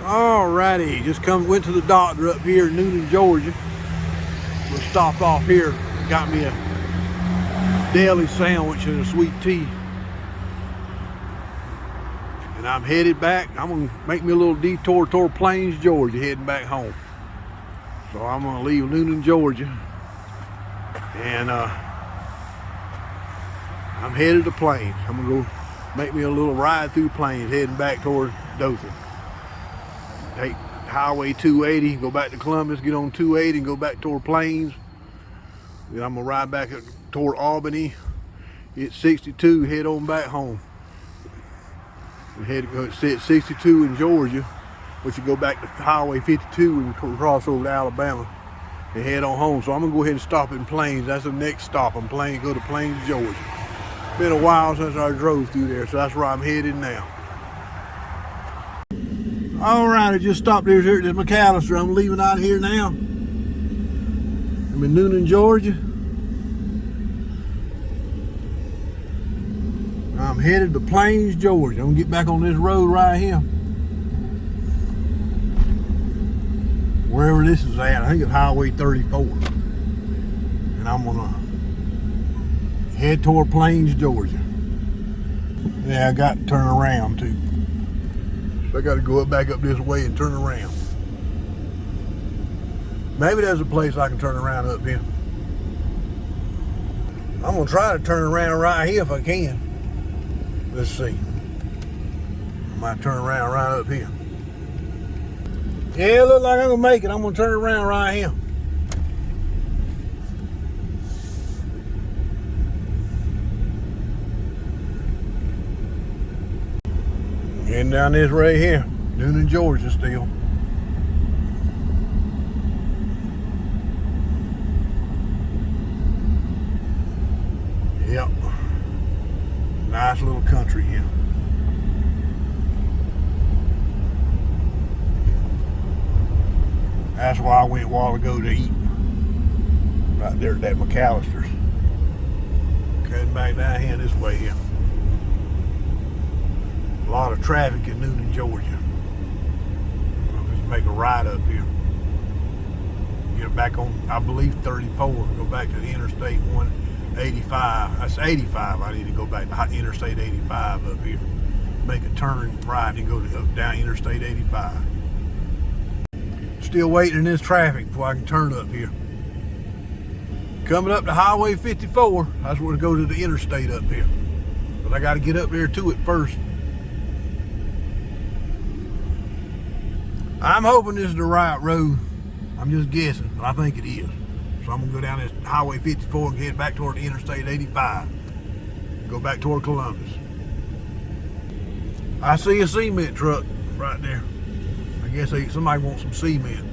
Alrighty, went to the doctor up here in Newnan, Georgia. We stopped off here, got me a deli sandwich and a sweet tea. And I'm headed back. I'm gonna make me a little detour toward Plains, Georgia, heading back home. So I'm gonna leave Newnan, Georgia, and I'm headed to Plains. I'm gonna go make me a little ride through Plains, heading back toward Dothan. Take Highway 280, go back to Columbus, get on 280 and go back toward Plains. Then I'm gonna ride back toward Albany, hit 62, head on back home. Sit 62 in Georgia, which you go back to Highway 52 and cross over to Alabama and head on home. So I'm gonna go ahead and stop in Plains. That's the next stop. I'm planning to go to Plains, Georgia. Been a while since I drove through there, so that's where I'm headed now. All right, I just stopped here at this McAllister. I'm leaving out here now. I'm in Newnan, Georgia. I'm headed to Plains, Georgia. I'm gonna get back on this road right here. Wherever this is at, I think it's Highway 34. And I'm gonna head toward Plains, Georgia. Yeah, I got to turn around too. So I got to go back up this way and turn around. Maybe there's a place I can turn around up here. I'm gonna try to turn around right here if I can. Let's see. I might turn around right up here. Yeah, it looks like I'm gonna make it. I'm gonna turn around right here. Heading down this right here, Newnan, Georgia still. Yep. Nice little country here. That's why I went a while ago to eat. Right there at that McAllister's. Cutting back down here this way here. A lot of traffic in Newnan, Georgia. I'll just make a ride up here. Get back on, I believe, 34. Go back to the Interstate 185. That's 85. I need to go back to Interstate 85 up here. Make a turn right and go down Interstate 85. Still waiting in this traffic before I can turn up here. Coming up to Highway 54. That's where to go to the interstate up here. But I got to get up there to it first. I'm hoping this is the right road. I'm just guessing, but I think it is. So I'm gonna go down this Highway 54 and head back toward the Interstate 85. Go back toward Columbus. I see a cement truck right there. I guess somebody wants some cement.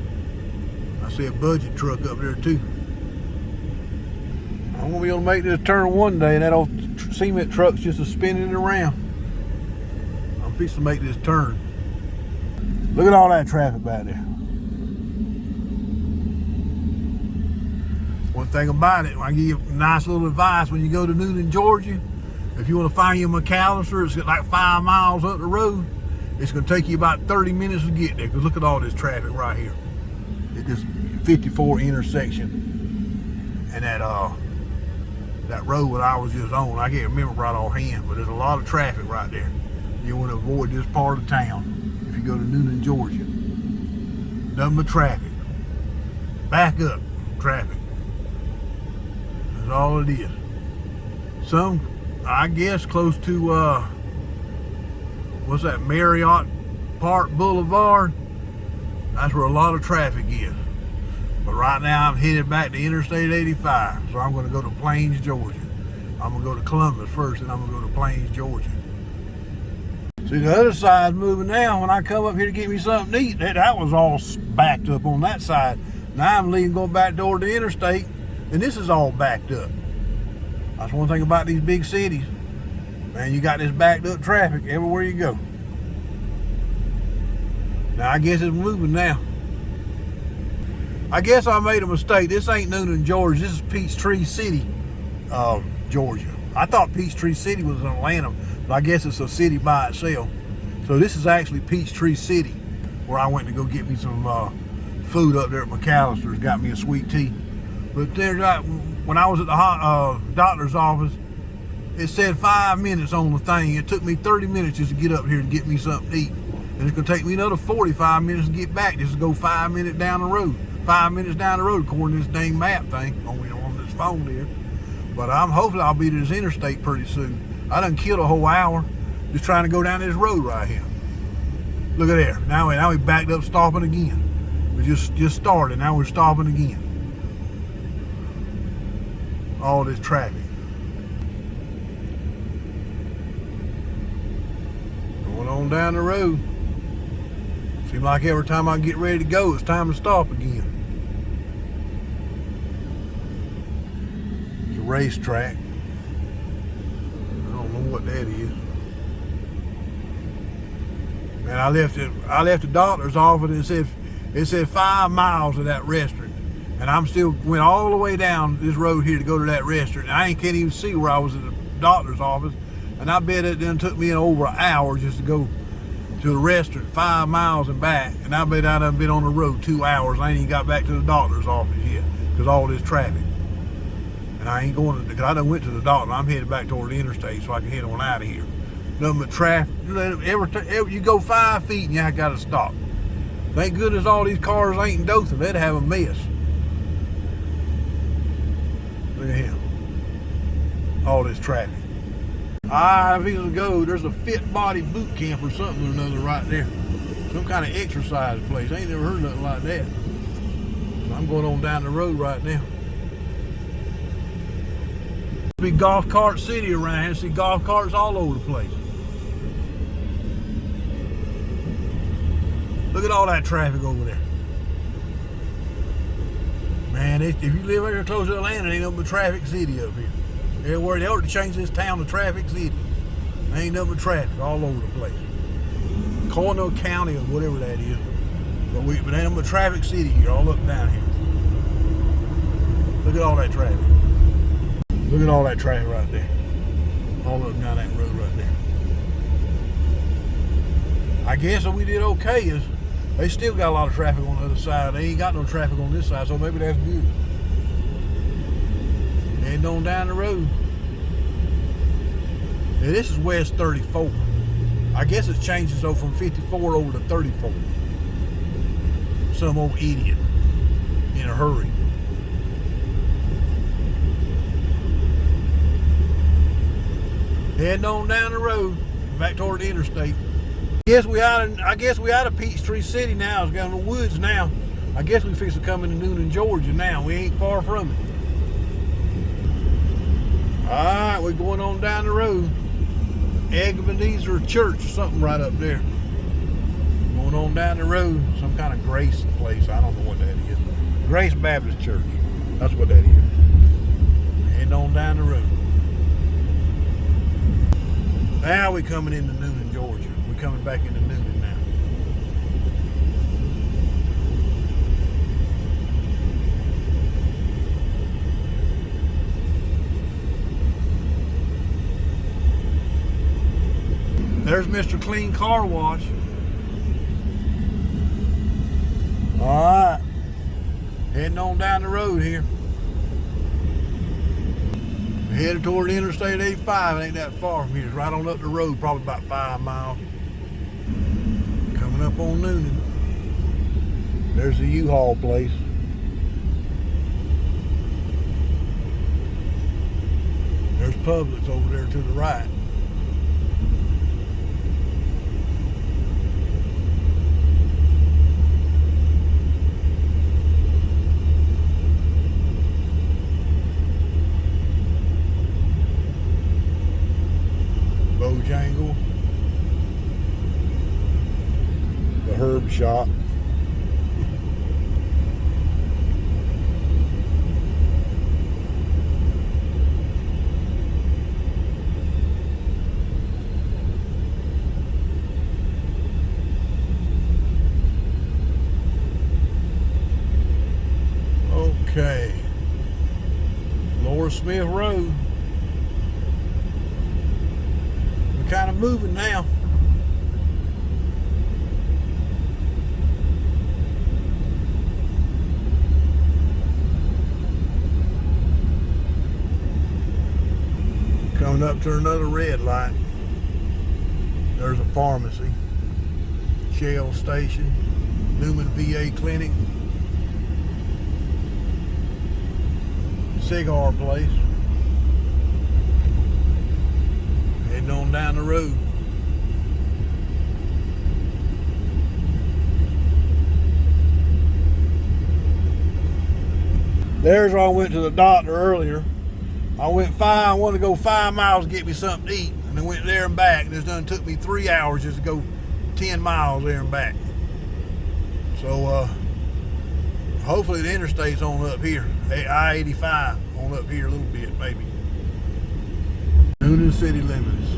I see a budget truck up there too. I'm gonna be able to make this turn one day and that old cement truck's just spinning it around. I'm fixing to make this turn. Look at all that traffic back there. One thing about it, I give you a nice little advice when you go to Newnan, Georgia. If you want to find your McAllister, it's like 5 miles up the road. It's going to take you about 30 minutes to get there, because look at all this traffic right here at this 54 intersection and that road that I was just on. I can't remember right offhand, but there's a lot of traffic right there. You want to avoid this part of town. If you go to Newnan, Georgia, nothing but traffic. Back up traffic. That's all it is. Some, I guess, close to what's that, Marriott Park Boulevard. That's where a lot of traffic is. But right now I'm headed back to Interstate 85, so I'm going to go to Plains, Georgia. I'm going to go to Columbus first, and I'm going to go to Plains, Georgia. See, the other side's moving now. When I come up here to get me something to eat, that was all backed up on that side. Now I'm leaving, going back toward the interstate, and this is all backed up. That's one thing about these big cities. Man, you got this backed up traffic everywhere you go. Now, I guess it's moving now. I guess I made a mistake. This ain't Newnan, Georgia. This is Peachtree City, Georgia. I thought Peachtree City was in Atlanta, but I guess it's a city by itself. So this is actually Peachtree City, where I went to go get me some food up there at McAllister's, got me a sweet tea. But there's when I was at the doctor's office, it said 5 minutes on the thing. It took me 30 minutes just to get up here and get me something to eat. And it's gonna take me another 45 minutes to get back, just to go 5 minutes down the road. 5 minutes down the road according to this dang map thing on this phone here. But hopefully I'll be to this interstate pretty soon. I done killed a whole hour just trying to go down this road right here. Look at there. Now we backed up, stopping again. We just started. Now we're stopping again. All this traffic. Going on down the road. Seems like every time I get ready to go, it's time to stop again. It's a racetrack. I don't know what that is. Man, I left the doctor's office and it said 5 miles of that restaurant. And I'm still went all the way down this road here to go to that restaurant. I can't even see where I was at the doctor's office. And I bet it done took me over an hour just to go to the restaurant, 5 miles and back. And I bet I done been on the road 2 hours. I ain't even got back to the doctor's office yet because all this traffic. And I ain't going to, because I done went to the doctor. I'm headed back toward the interstate so I can head on out of here. Nothing but traffic. Every you go 5 feet and you got to stop. Thank goodness all these cars ain't in Dothan. They'd have a mess. Look at him. All this traffic. If he's gonna go, there's a fit body boot camp or something or another right there. Some kind of exercise place. I ain't never heard nothing like that. I'm going on down the road right now. Big golf cart city around here. See golf carts all over the place. Look at all that traffic over there. Man, if you live here close to Atlanta, ain't nothing but traffic city up here. Everywhere they ought to change this town to traffic city. There ain't nothing but traffic all over the place. Cornell County or whatever that is. But ain't nothing but traffic city here, all up and down here. Look at all that traffic. Look at all that traffic right there. All up and down that road right there. I guess what we did okay is they still got a lot of traffic on the other side. They ain't got no traffic on this side, so maybe that's good. Heading on down the road. Now, this is West 34. I guess it changes though from 54 over to 34. Some old idiot in a hurry. Heading on down the road, back toward the interstate. I guess we out of Peachtree City now. It's got in the woods now. I guess we fix to come into Newnan, Georgia now. We ain't far from it. Alright, we're going on down the road. Ebenezer Church or something right up there. Going on down the road. Some kind of Grace place. I don't know what that is. Grace Baptist Church. That's what that is. Heading on down the road. Now we're coming into Newnan, Georgia. We're coming back into Newnan now. There's Mr. Clean Car Wash. Alright. Heading on down the road here. We're headed toward the Interstate 85. It ain't that far from here. It's right on up the road, probably about 5 miles. Coming up on Newnan. There's the U-Haul place. There's Publix over there to the right. Bojangle, the herb shop. Okay, Lower Smith Road. Kind of moving now. Coming up to another red light. There's a pharmacy, Shell Station, Newman VA Clinic, cigar place. Heading on down the road. There's where I went to the doctor earlier. I wanted to go 5 miles to get me something to eat, and then went there and back, and it's done took me 3 hours just to go 10 miles there and back. So hopefully the interstate's on up here, I-85 on up here a little bit maybe. Newnan city limits.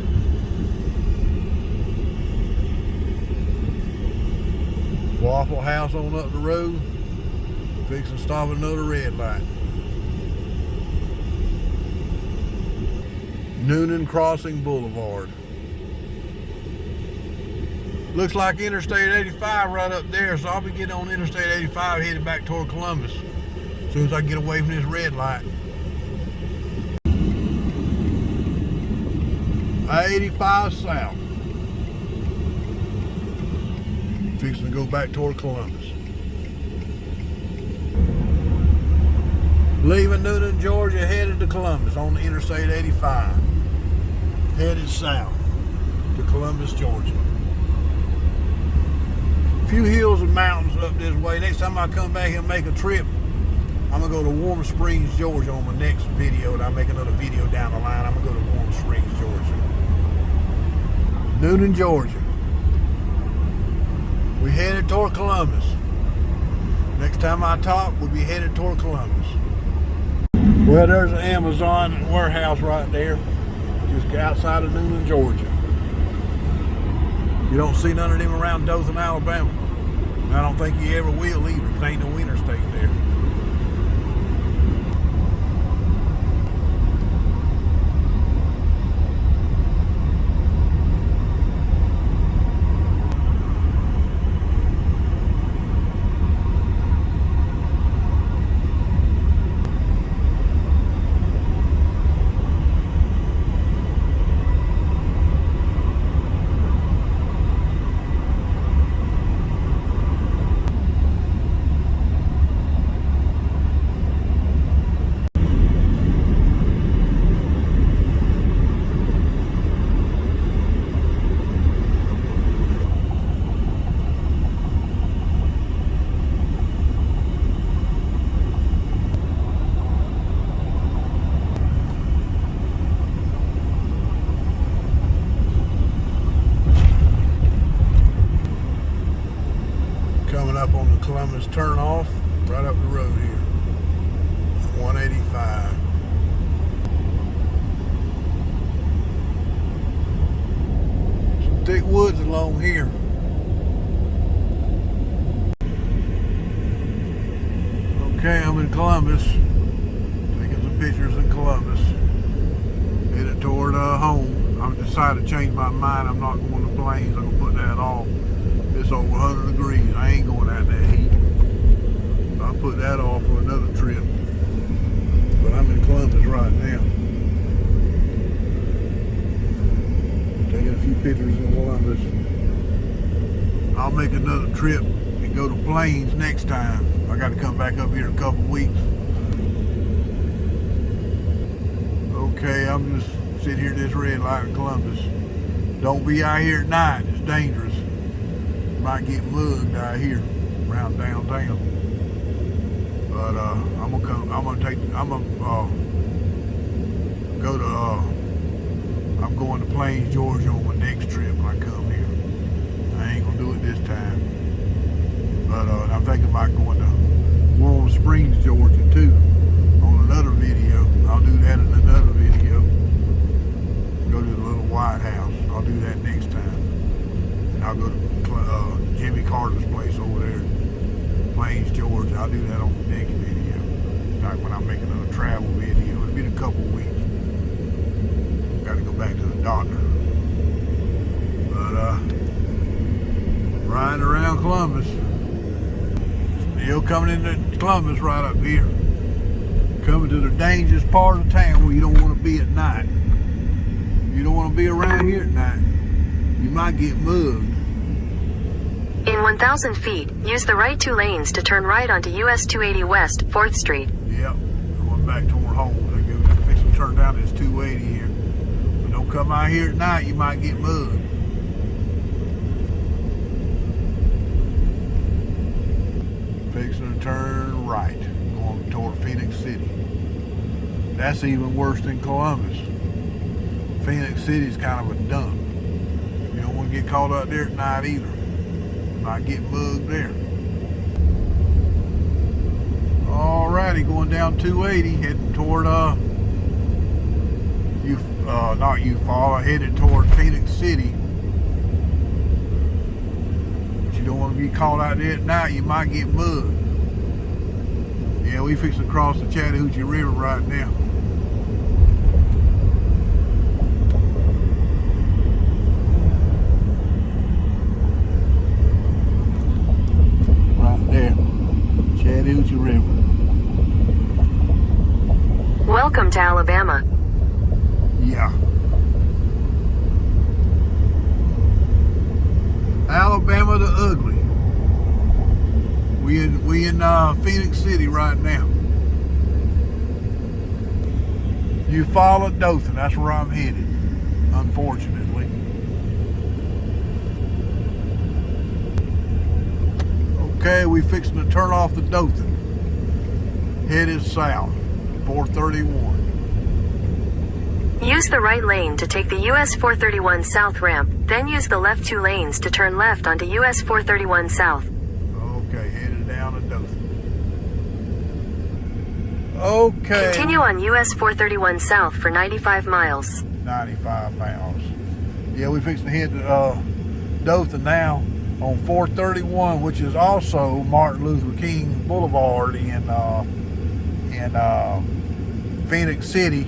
Waffle House on up the road. Fixing to stop at another red light. Newnan Crossing Boulevard. Looks like Interstate 85 right up there, so I'll be getting on Interstate 85 headed back toward Columbus as soon as I get away from this red light. I-85 south. Fixing to go back toward Columbus. Leaving Newnan, Georgia, headed to Columbus on the Interstate 85. Headed south to Columbus, Georgia. A few hills and mountains up this way. Next time I come back and make a trip, I'm going to go to Warm Springs, Georgia on my next video. And I'll make another video down the line. I'm going to go to Warm Springs, Georgia. Newnan, Georgia. We headed toward Columbus. Next time I talk, we'll be headed toward Columbus. Well, there's an Amazon warehouse right there, just outside of Newnan, Georgia. You don't see none of them around Dothan, Alabama. And I don't think you ever will either. There ain't no interstate there. Up on the Columbus turn off, right up the road here, 185. Some thick woods along here. Okay, I'm in Columbus, taking some pictures in Columbus, headed toward home. I've decided to change my mind. I'm not going to Plains. I'm going to put that off. It's over 100 degrees. I ain't going out in that heat. I'll put that off for another trip. But I'm in Columbus right now. Taking a few pictures in Columbus. I'll make another trip and go to Plains next time. I got to come back up here in a couple weeks. Okay, I'm just sitting here at this red light in Columbus. Don't be out here at night. It's dangerous. Might get mugged out here around downtown. But I'm going to Plains, Georgia on my next trip when I come here. I ain't gonna do it this time. But I'm thinking about going to Warm Springs, Georgia too on another video. I'll do that in another video. Go to the little White House. I'll do that next time. And I'll go to Jimmy Carter's place over there, Plains, Georgia. I'll do that on the next video. Like when I'm making another travel video. It'll be in a couple of weeks. Got to go back to the doctor. But riding around Columbus. Still coming into Columbus right up here. Coming to the dangerous part of town where you don't want to be at night. You don't want to be around here at night. You might get mugged. In 1,000 feet, use the right 2 lanes to turn right onto US 280 West, 4th Street. Yep, going back toward home. They go fix to turn down this 280 here. But don't come out here at night, you might get mugged. Fixing to turn right, going toward Phoenix City. That's even worse than Columbus. Phoenix City's kind of a dump. You don't want to get caught out there at night either. You might get mugged there. Alrighty, going down 280, heading toward not Eufaula, headed toward Phoenix City. But you don't want to be caught out there at night, you might get mugged. Yeah, we fixing to cross the Chattahoochee River right now. Right there, Chattahoochee River. Welcome to Alabama. Yeah. Alabama the ugly. We in Phoenix City right now. Eufaula, Dothan, that's where I'm headed, unfortunately. Okay, we fixing to turn off the Dothan. Headed south, 431. Use the right lane to take the US 431 South ramp, then use the left 2 lanes to turn left onto US 431 South. Okay, headed down to Dothan. Okay. Continue on US 431 South for 95 miles. 95 miles. Yeah, we fixing to head to Dothan now on 431, which is also Martin Luther King Boulevard in Phoenix City,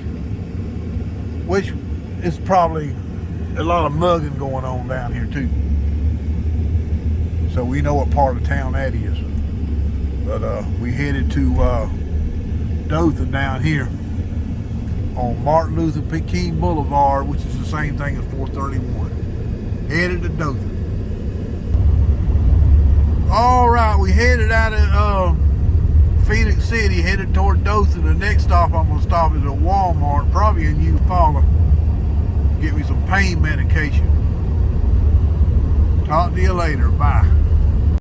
which is probably a lot of mugging going on down here too. So we know what part of town that is. But we headed to Dothan down here on Martin Luther King Boulevard, which is the same thing as 431. Headed to Dothan. All right, we headed out of Phoenix City, headed toward Dothan. The next stop I'm gonna stop is at Walmart, probably in Eufaula. Get me some pain medication. Talk to you later. Bye.